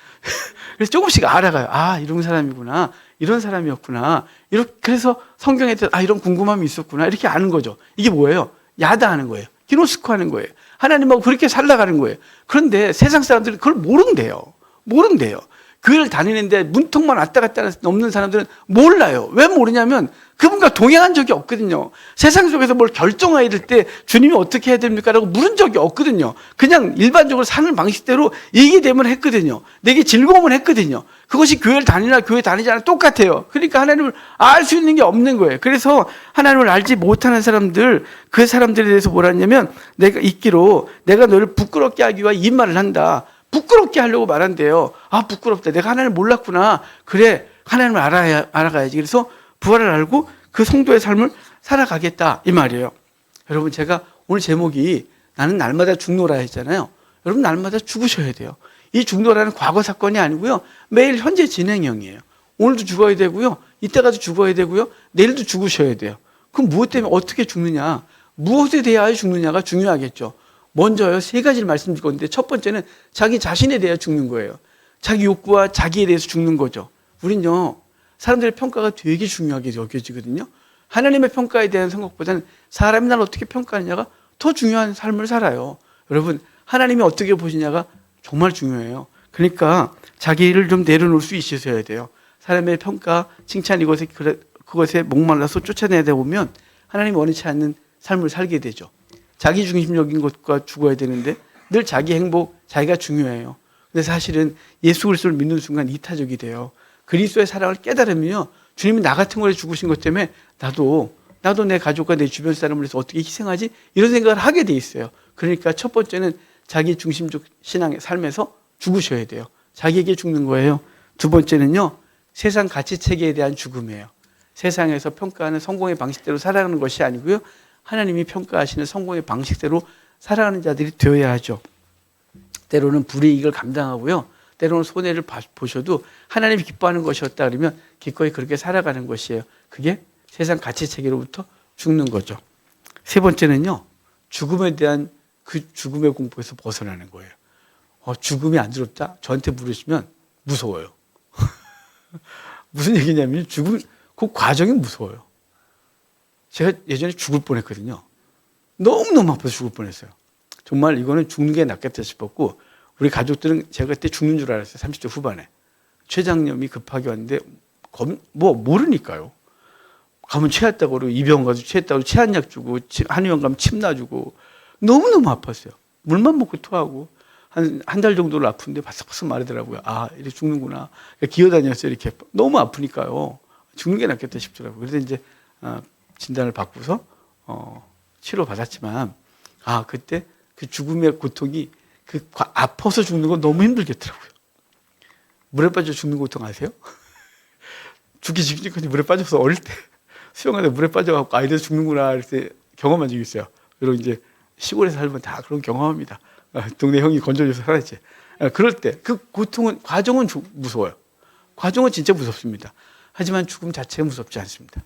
그래서 조금씩 알아가요. 아, 이런 사람이구나. 이런 사람이었구나. 이렇게, 그래서 성경에 대해서 이런 궁금함이 있었구나. 이렇게 아는 거죠. 이게 뭐예요? 야다하는 거예요. 기노스코 하는 거예요. 하나님하고 그렇게 살아가는 거예요. 그런데 세상 사람들은 그걸 모른대요. 교회를 다니는데 문턱만 왔다 갔다 넘는 사람들은 몰라요. 왜 모르냐면 그분과 동행한 적이 없거든요. 세상 속에서 뭘 결정해야 될 때 주님이 어떻게 해야 됩니까? 라고 물은 적이 없거든요. 그냥 일반적으로 사는 방식대로 얘기 되면 했거든요. 내게 즐거움을 했거든요. 그것이 교회를 다니나 교회 다니지 않아 똑같아요. 그러니까 하나님을 알 수 있는 게 없는 거예요. 그래서 하나님을 알지 못하는 사람들, 그 사람들에 대해서 뭐라 했냐면 내가 있기로 내가 너를 부끄럽게 하기 위해 이 말을 한다. 부끄럽게 하려고 말한대요. 아, 부끄럽다. 내가 하나님을 몰랐구나. 그래, 하나님을 알아가야지. 그래서 부활을 알고 그 성도의 삶을 살아가겠다. 이 말이에요. 여러분, 제가 오늘 제목이 나는 날마다 죽노라 했잖아요. 여러분, 날마다 죽으셔야 돼요. 이 죽노라는 과거 사건이 아니고요. 매일 현재 진행형이에요. 오늘도 죽어야 되고요. 이따가도 죽어야 되고요. 내일도 죽으셔야 돼요. 그럼 무엇 때문에 어떻게 죽느냐? 무엇에 대하여 죽느냐가 중요하겠죠. 먼저요, 세 가지를 말씀드릴 건데, 첫 번째는 자기 자신에 대해 죽는 거예요. 자기 욕구와 자기에 대해서 죽는 거죠. 우린요, 사람들의 평가가 되게 중요하게 여겨지거든요. 하나님의 평가에 대한 생각보다는 사람이 날 어떻게 평가하느냐가 더 중요한 삶을 살아요. 여러분, 하나님이 어떻게 보시냐가 정말 중요해요. 그러니까 자기를 좀 내려놓을 수 있으셔야 돼요. 사람의 평가, 칭찬 그것에 목말라서 쫓아내다 보면 하나님이 원치 않는 삶을 살게 되죠. 자기 중심적인 것과 죽어야 되는데 늘 자기 행복, 자기가 중요해요. 근데 사실은 예수 그리스도를 믿는 순간 이타적이 돼요. 그리스도의 사랑을 깨달으면요, 주님이 나 같은 거에 죽으신 것 때문에 나도 내 가족과 내 주변 사람을 위해서 어떻게 희생하지? 이런 생각을 하게 돼 있어요. 그러니까 첫 번째는 자기 중심적 신앙의 삶에서 죽으셔야 돼요. 자기에게 죽는 거예요. 두 번째는요, 세상 가치 체계에 대한 죽음이에요. 세상에서 평가하는 성공의 방식대로 살아가는 것이 아니고요, 하나님이 평가하시는 성공의 방식대로 살아가는 자들이 되어야 하죠. 때로는 불이익을 감당하고요, 때로는 손해를 보셔도 하나님이 기뻐하는 것이었다 그러면 기꺼이 그렇게 살아가는 것이에요. 그게 세상 가치 체계로부터 죽는 거죠. 세 번째는요, 죽음에 대한 그 죽음의 공포에서 벗어나는 거예요. 죽음이 안 두렵다? 저한테 물으시면 무서워요. 무슨 얘기냐면 그 과정이 무서워요. 제가 예전에 죽을 뻔했거든요. 너무너무 아파서 죽을 뻔했어요. 정말 이거는 죽는 게 낫겠다 싶었고, 우리 가족들은 제가 그때 죽는 줄 알았어요. 30대 후반에. 췌장염이 급하게 왔는데 모르니까요. 가면 체했다고 그러고, 이병원 가서 체했다고 체한약 주고, 한의원 가면 침 놔주고, 너무너무 아팠어요. 물만 먹고 토하고 한 달 정도를 아픈데 바싹바싹 마르더라고요. 아, 이렇게 죽는구나. 기어다녔어요. 이렇게 너무 아프니까요. 죽는 게 낫겠다 싶더라고요. 그래서 이제 진단을 받고서 치료 받았지만, 그때 그 죽음의 고통이 아파서 죽는 건 너무 힘들겠더라고요. 물에 빠져 죽는 고통 아세요? 죽기 직전까지 물에 빠져서 어릴 때 수영하다 물에 빠져갖고 이래서 죽는구나 이렇게 경험한 적이 있어요. 그리고 이제 시골에 살면 다 그런 경험합니다. 동네 형이 건져줘서 살았지. 그럴 때 그 고통은, 과정은 무서워요. 과정은 진짜 무섭습니다. 하지만 죽음 자체가 무섭지 않습니다.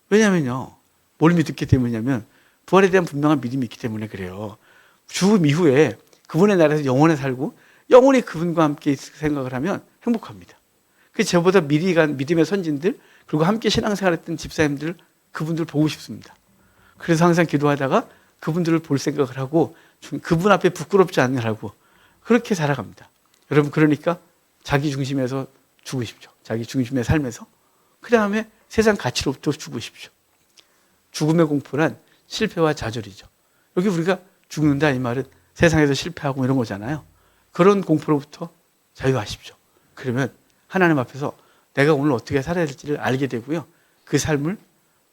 왜냐면요, 뭘 믿기 때문이냐면 부활에 대한 분명한 믿음이 있기 때문에 그래요. 죽음 이후에 그분의 나라에서 영원히 살고 영원히 그분과 함께 생각을 하면 행복합니다. 그 저보다 미리 간 믿음의 선진들, 그리고 함께 신앙생활했던 집사님들, 그분들 보고 싶습니다. 그래서 항상 기도하다가 그분들을 볼 생각을 하고 그분 앞에 부끄럽지 않으라고 그렇게 살아갑니다. 여러분, 그러니까 자기 중심에서 죽으십시오. 자기 중심의 삶에서. 그 다음에 세상 가치로부터 죽으십시오. 죽음의 공포란 실패와 좌절이죠. 여기 우리가 죽는다 이 말은 세상에서 실패하고 이런 거잖아요. 그런 공포로부터 자유하십시오. 그러면 하나님 앞에서 내가 오늘 어떻게 살아야 될지를 알게 되고요, 그 삶을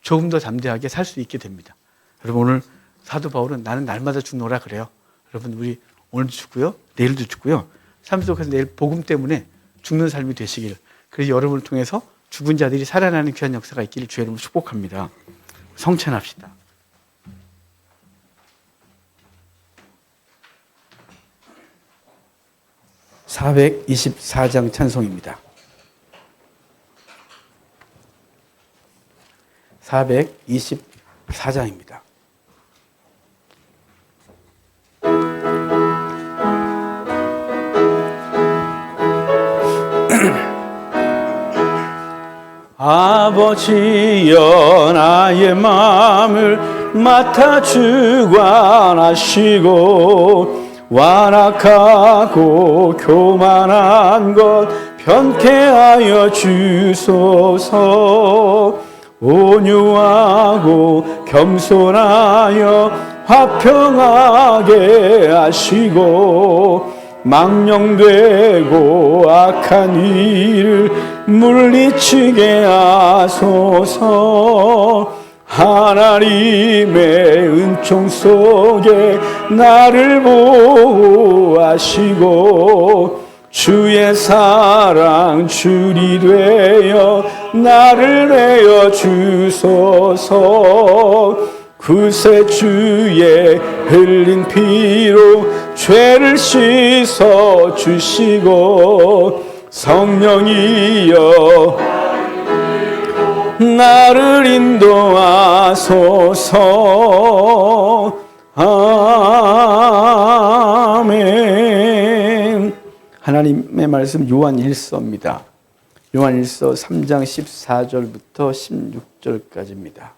조금 더 담대하게 살 수 있게 됩니다. 여러분, 오늘 사도 바울은 나는 날마다 죽노라 그래요. 여러분, 우리 오늘도 죽고요. 내일도 죽고요. 삶 속에서 내일 복음 때문에 죽는 삶이 되시길. 그래서 여러분을 통해서 죽은 자들이 살아나는 귀한 역사가 있기를 주의 이름으로 축복합니다. 성찬합시다. (424장) 찬송입니다. 424장입니다. 아버지여 나의 마음을 맡아 주관하시고 완악하고 교만한 것 편케 하여 주소서. 온유하고 겸손하여 화평하게 하시고 망령되고 악한 일을 물리치게 하소서. 하나님의 은총 속에 나를 보호하시고 주의 사랑 줄이 되어 나를 내어 주소서. 그새 주의 흘린 피로 죄를 씻어 주시고 성령이여 나를 인도하소서. 아멘. 하나님의 말씀 요한 1서입니다. 요한 1서 3장 14절부터 16절까지입니다.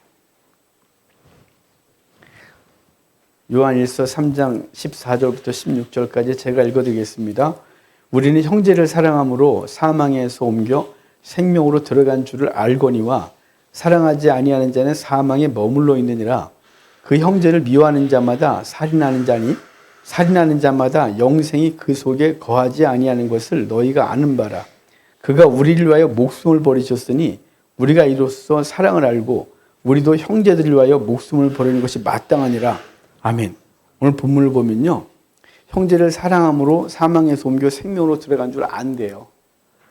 요한 1서 3장 14절부터 16절까지 제가 읽어드리겠습니다. 우리는 형제를 사랑함으로 사망에서 옮겨 생명으로 들어간 줄을 알거니와 사랑하지 아니하는 자는 사망에 머물러 있느니라. 그 형제를 미워하는 자마다 살인하는 자니 살인하는 자마다 영생이 그 속에 거하지 아니하는 것을 너희가 아는 바라. 그가 우리를 위하여 목숨을 버리셨으니 우리가 이로써 사랑을 알고 우리도 형제들을 위하여 목숨을 버리는 것이 마땅하니라. 아멘. 오늘 본문을 보면요, 형제를 사랑함으로 사망에서 옮겨 생명으로 들어간 줄 안대요.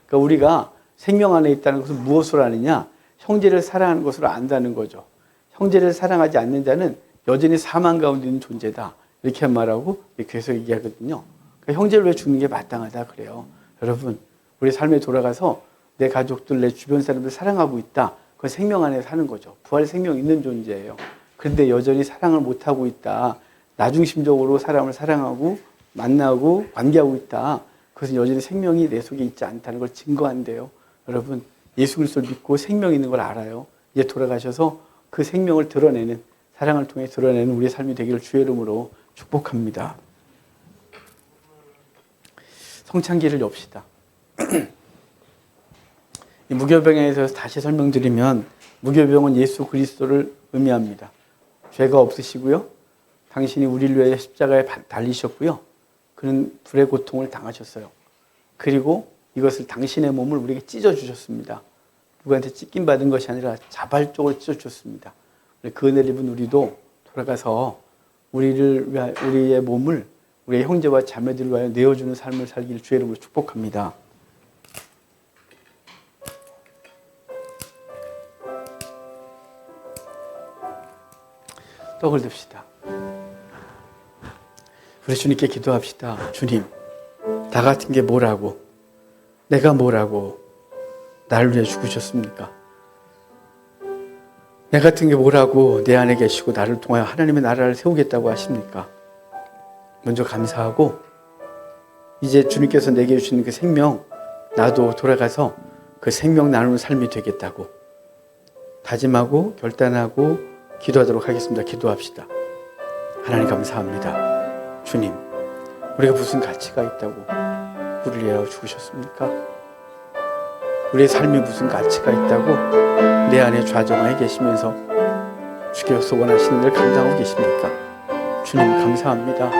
그러니까 우리가 생명 안에 있다는 것은 무엇을 아느냐? 형제를 사랑하는 것으로 안다는 거죠. 형제를 사랑하지 않는 자는 여전히 사망 가운데 있는 존재다. 이렇게 말하고 계속 얘기하거든요. 그러니까 형제를 왜 죽는 게 마땅하다 그래요. 여러분, 우리 삶에 돌아가서 내 가족들, 내 주변 사람들 사랑하고 있다. 그건 생명 안에 사는 거죠. 부활 생명 있는 존재예요. 그런데 여전히 사랑을 못하고 있다. 나중심적으로 사람을 사랑하고 만나고 관계하고 있다. 그것은 여전히 생명이 내 속에 있지 않다는 걸 증거한대요. 여러분, 예수 그리스도를 믿고 생명이 있는 걸 알아요. 이제 돌아가셔서 그 생명을 드러내는, 사랑을 통해 드러내는 우리의 삶이 되기를 주의 이름으로 축복합니다. 성찬기를 엽시다. 이 무교병에 대해서 다시 설명드리면, 무교병은 예수 그리스도를 의미합니다. 죄가 없으시고요, 당신이 우리를 위해 십자가에 달리셨고요, 그는 불의 고통을 당하셨어요. 그리고 이것을 당신의 몸을 우리에게 찢어주셨습니다. 누구한테 찢김 받은 것이 아니라 자발적으로 찢어주셨습니다. 그 은혜를 입은 우리도 돌아가서 우리의 몸을 우리의 형제와 자매들을 위하여 내어주는 삶을 살기를 주의 이름으로 축복합니다. 떡을 듭시다. 우리 주님께 기도합시다. 주님, 나 같은 게 뭐라고, 내가 뭐라고 나를 위해 죽으셨습니까? 내 같은 게 뭐라고 내 안에 계시고 나를 통하여 하나님의 나라를 세우겠다고 하십니까? 먼저 감사하고, 이제 주님께서 내게 주시는 그 생명, 나도 돌아가서 그 생명 나누는 삶이 되겠다고 다짐하고 결단하고 기도하도록 하겠습니다. 기도합시다. 하나님 감사합니다. 주님, 우리가 무슨 가치가 있다고 우리를 위하여 죽으셨습니까? 우리의 삶이 무슨 가치가 있다고 내 안에 좌정하에 계시면서 주께서 원하시는 일을 감당하고 계십니까? 주님 감사합니다.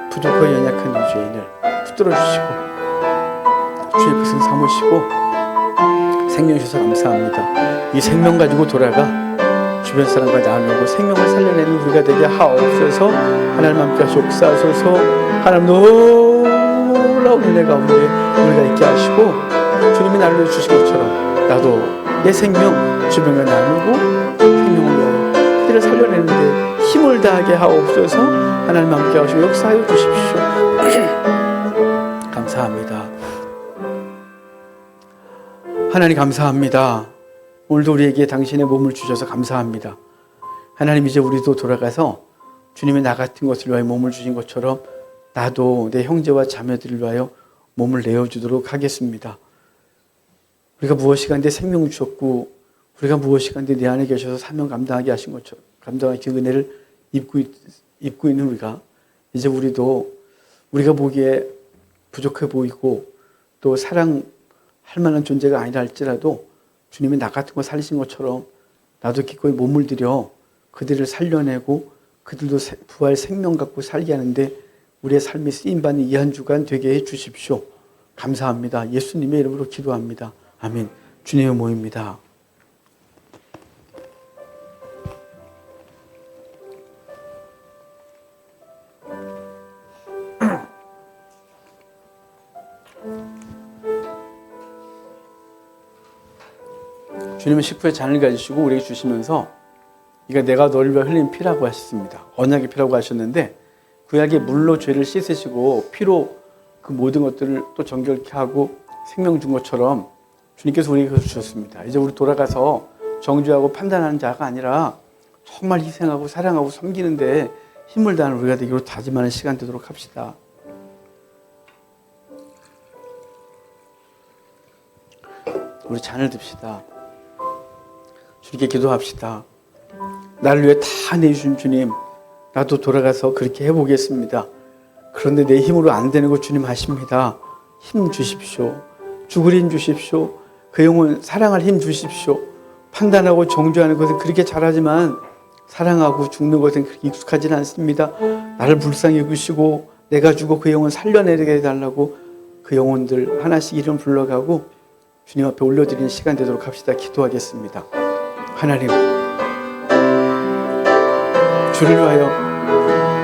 부족하고 연약한 이 죄인을 붙들어 주시고 주의 뜻을 삼으시고 생명 주셔서 감사합니다. 이 생명 가지고 돌아가 주변 사람과 나누고 생명을 살려내는 우리가 되게 하옵소서. 하나님 함께 역사하소서. 하나님 놀라운 은혜 가운데 우리가 있게 하시고 주님이 나를 위해 주신 것처럼 나도 내 생명 주변에 나누고 생명을 위하여 그들을 살려내는데 힘을 다하게 하옵소서. 하나님 함께 하시고 역사하여 주십시오. 감사합니다. 하나님 감사합니다. 오늘도 우리에게 당신의 몸을 주셔서 감사합니다. 하나님 이제 우리도 돌아가서 주님이 나 같은 것을 위하여 몸을 주신 것처럼 나도 내 형제와 자매들을 위하여 몸을 내어주도록 하겠습니다. 우리가 무엇이간에 내 생명을 주셨고 우리가 무엇이간에 내 안에 계셔서 사명 감당하게 하신 것처럼 감당하기 그 은혜를 입고 있는 우리가 이제 우리도 우리가 보기에 부족해 보이고 또 사랑할 만한 존재가 아니라 할지라도 주님이 나 같은 거 살리신 것처럼 나도 기꺼이 몸을 들여 그들을 살려내고 그들도 부활 생명 갖고 살게 하는데 우리의 삶이 쓰임받는 이 한 주간 되게 해 주십시오. 감사합니다. 예수님의 이름으로 기도합니다. 아멘. 주님의 모입니다. 주님은 식후에 잔을 가지시고 우리에게 주시면서 이거 내가 너를 위해 흘린 피라고 하셨습니다. 언약의 피라고 하셨는데 구약의 물로 죄를 씻으시고 피로 그 모든 것들을 또 정결케 하고 생명 준 것처럼 주님께서 우리에게 그것을 주셨습니다. 이제 우리 돌아가서 정죄하고 판단하는 자가 아니라 정말 희생하고 사랑하고 섬기는데 힘을 다하는 우리가 되기로 다짐하는 시간 되도록 합시다. 우리 잔을 듭시다. 주님께 기도합시다. 나를 위해 다 내주신 주님, 나도 돌아가서 그렇게 해보겠습니다. 그런데 내 힘으로 안 되는 거 주님 아십니다. 힘 주십시오. 죽을 힘 주십시오. 그 영혼 사랑할 힘 주십시오. 판단하고 정죄하는 것은 그렇게 잘하지만 사랑하고 죽는 것은 그렇게 익숙하지는 않습니다. 나를 불쌍히 여기시고 내가 죽어 그 영혼 살려내게 해달라고 그 영혼들 하나씩 이름 불러가고 주님 앞에 올려드리는 시간 되도록 합시다. 기도하겠습니다. 하나님, 주를 위하여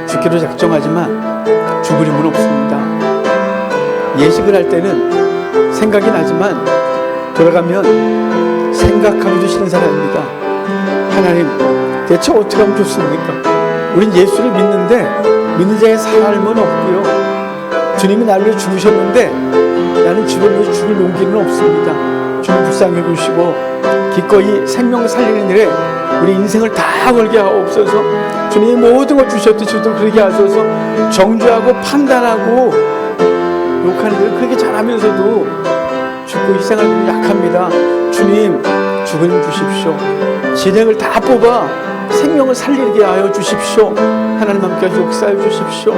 죽기로 작정하지만 죽을 힘은 없습니다. 예식을 할 때는 생각이 나지만 돌아가면 생각하기도 싫은 사람입니다. 하나님, 대체 어떻게 하면 좋습니까? 우린 예수를 믿는데 믿는 자의 삶은 없고요. 주님이 나를 위해 죽으셨는데 나는 주를 위해 죽을 용기는 없습니다. 주님 불쌍히 여기시고 기꺼이 생명을 살리는 일에 우리 인생을 다 걸게 하옵소서. 주님이 모든 걸 주셨듯이 저도 그렇게 하소서. 정죄하고 판단하고 욕하는 일을 그렇게 잘하면서도 죽고 희생하는 일이 약합니다. 주님, 죽은 힘 주십시오. 진행을 다 뽑아 생명을 살리게 하여 주십시오. 하나님 함께 역사해 주십시오.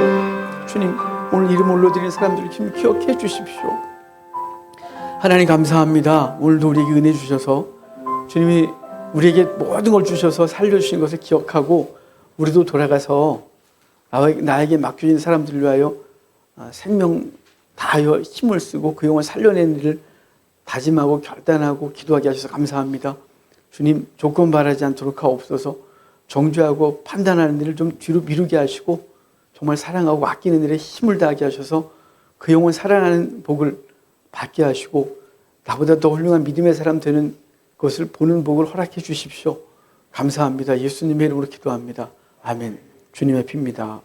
주님, 오늘 이름 올려드리는 사람들을 기억해 주십시오. 하나님 감사합니다. 오늘도 우리에게 은혜 주셔서 주님이 우리에게 모든 걸 주셔서 살려주신 것을 기억하고 우리도 돌아가서 나에게 맡겨진 사람들을 위하여 생명 다하여 힘을 쓰고 그 영혼을 살려내는 일을 다짐하고 결단하고 기도하게 하셔서 감사합니다. 주님, 조건 바라지 않도록 하옵소서. 정죄하고 판단하는 일을 좀 뒤로 미루게 하시고 정말 사랑하고 아끼는 일에 힘을 다하게 하셔서 그 영혼 살아나는 복을 받게 하시고 나보다 더 훌륭한 믿음의 사람 되는 것을 보는 복을 허락해 주십시오. 감사합니다. 예수님의 이름으로 기도합니다. 아멘. 주님의 피입니다.